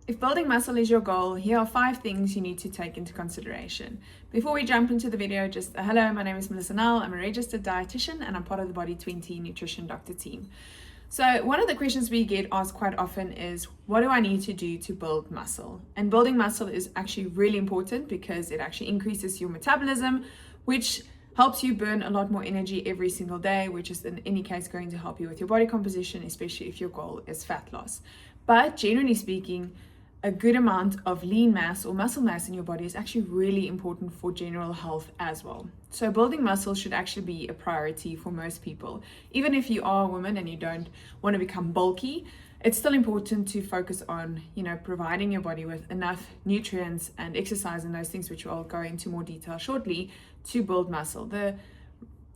If building muscle is your goal, here are 5 things you need to take into consideration. Before we jump into the video, just hello, my name is Melissa Null. I'm a registered dietitian and I'm part of the Body 20 Nutrition Doctor team. So one of the questions we get asked quite often is, what do I need to do to build muscle? And building muscle is actually really important because it actually increases your metabolism, which helps you burn a lot more energy every single day, which is in any case going to help you with your body composition, especially if your goal is fat loss. But generally speaking, a good amount of lean mass or muscle mass in your body is actually really important for general health as well. So building muscle should actually be a priority for most people. Even if you are a woman and you don't want to become bulky, it's still important to focus on, providing your body with enough nutrients and exercise and those things, which I'll go into more detail shortly, to build muscle. The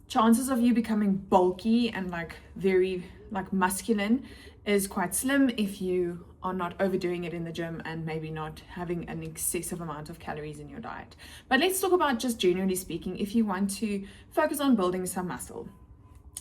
chances of you becoming bulky and very masculine is quite slim if you are not overdoing it in the gym and maybe not having an excessive amount of calories in your diet. But let's talk about, just generally speaking, if you want to focus on building some muscle.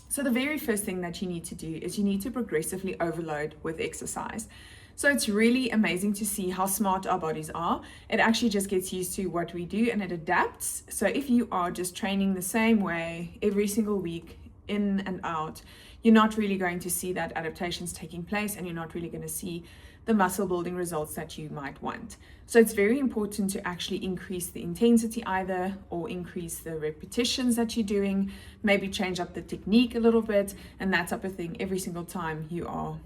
So the very first thing that you need to do is you need to progressively overload with exercise. So it's really amazing to see how smart our bodies are. It actually just gets used to what we do and it adapts. So if you are just training the same way every single week, in and out, you're not really going to see that adaptations taking place, and you're not really going to see the muscle building results that you might want. So it's very important to actually increase the intensity either, or increase the repetitions that you're doing, maybe change up the technique a little bit, and that type of thing every single time you are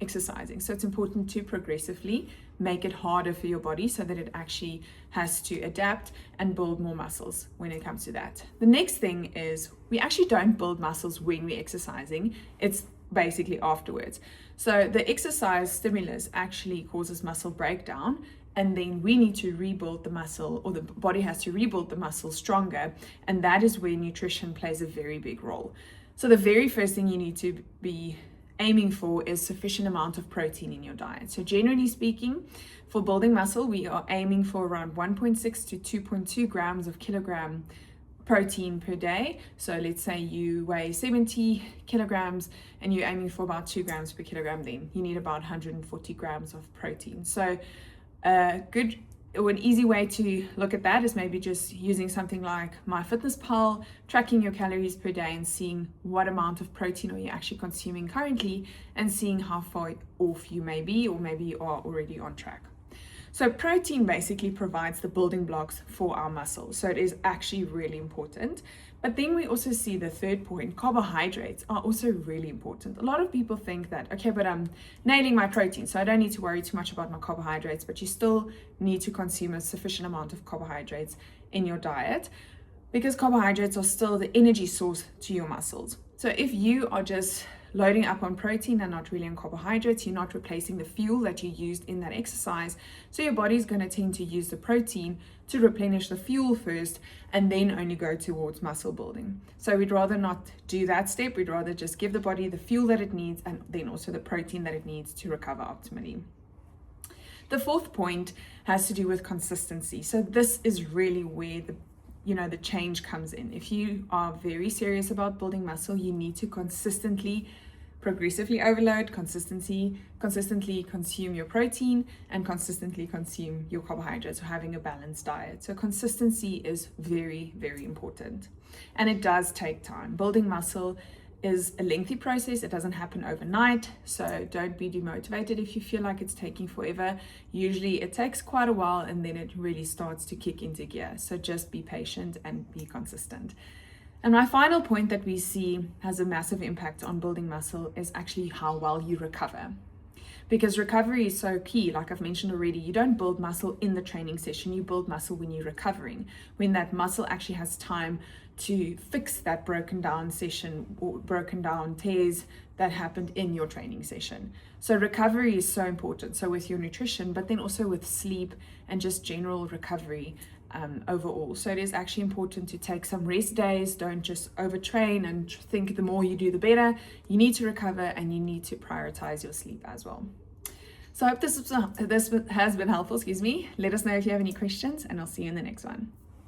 exercising. So it's important to progressively make it harder for your body so that it actually has to adapt and build more muscles when it comes to that. The next thing is, we actually don't build muscles when we're exercising. It's basically afterwards. So the exercise stimulus actually causes muscle breakdown, and then we need to rebuild the muscle, or the body has to rebuild the muscle stronger, and that is where nutrition plays a very big role. So the very first thing you need to be aiming for is sufficient amount of protein in your diet. So generally speaking, for building muscle, we are aiming for around 1.6 to 2.2 grams of kilogram protein per day. So let's say you weigh 70 kilograms and you're aiming for about 2 grams per kilogram, then you need about 140 grams of protein. So an easy way to look at that is maybe just using something like MyFitnessPal, tracking your calories per day and seeing what amount of protein are you actually consuming currently, and seeing how far off you may be, or maybe you are already on track. So protein basically provides the building blocks for our muscle. So it is actually really important. But then we also see the third point, carbohydrates are also really important. A lot of people think that, okay, but I'm nailing my protein, so I don't need to worry too much about my carbohydrates, but you still need to consume a sufficient amount of carbohydrates in your diet, because carbohydrates are still the energy source to your muscles. So if you are just loading up on protein and not really on carbohydrates, you're not replacing the fuel that you used in that exercise. So your body's going to tend to use the protein to replenish the fuel first, and then only go towards muscle building. So we'd rather not do that step. We'd rather just give the body the fuel that it needs, and then also the protein that it needs to recover optimally. The fourth point has to do with consistency. So this is really where the change comes in. If you are very serious about building muscle, you need to consistently, progressively overload, consistently consume your protein, and consistently consume your carbohydrates, so having a balanced diet. So consistency is very, very important, and it does take time. Building muscle is a lengthy process. It doesn't happen overnight, so don't be demotivated if you feel like it's taking forever. Usually it takes quite a while, and then it really starts to kick into gear. So just be patient and be consistent. And my final point that we see has a massive impact on building muscle is actually how well you recover. Because recovery is so key. Like I've mentioned already, you don't build muscle in the training session, you build muscle when you're recovering, when that muscle actually has time to fix that broken down session or broken down tears that happened in your training session. So recovery is so important. So with your nutrition, but then also with sleep and just general recovery overall. So it is actually important to take some rest days. Don't just overtrain and think the more you do the better. You need to recover, and you need to prioritize your sleep as well. So I hope this has been helpful. Let us know if you have any questions, and I'll see you in the next one.